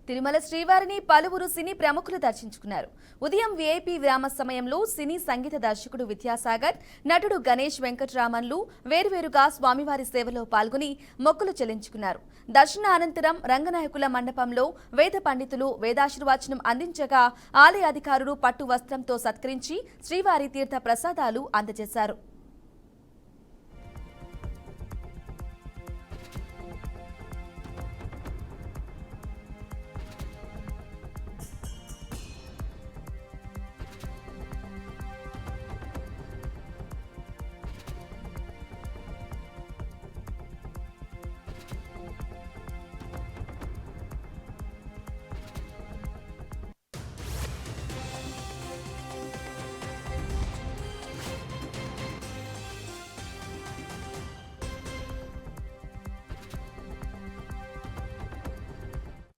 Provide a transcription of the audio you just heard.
తిరుమల శ్రీవారిని పలువురు సినీ ప్రముఖులు దర్శించుకున్నారు. ఉదయం వీఐపీ విరామ సమయంలో సినీ సంగీత దర్శకుడు విద్యాసాగర్, నటుడు గణేష్ వెంకటరామన్లు వేరువేరుగా స్వామివారి సేవలో పాల్గొని మొక్కులు చెల్లించుకున్నారు. దర్శన అనంతరం రంగనాయకుల మండపంలో వేద పండితులు వేదాశీర్వచనం అందించగా ఆలయ అధికారులు పట్టు వస్త్రంతో సత్కరించి శ్రీవారి తీర్థ ప్రసాదాలు అందజేశారు.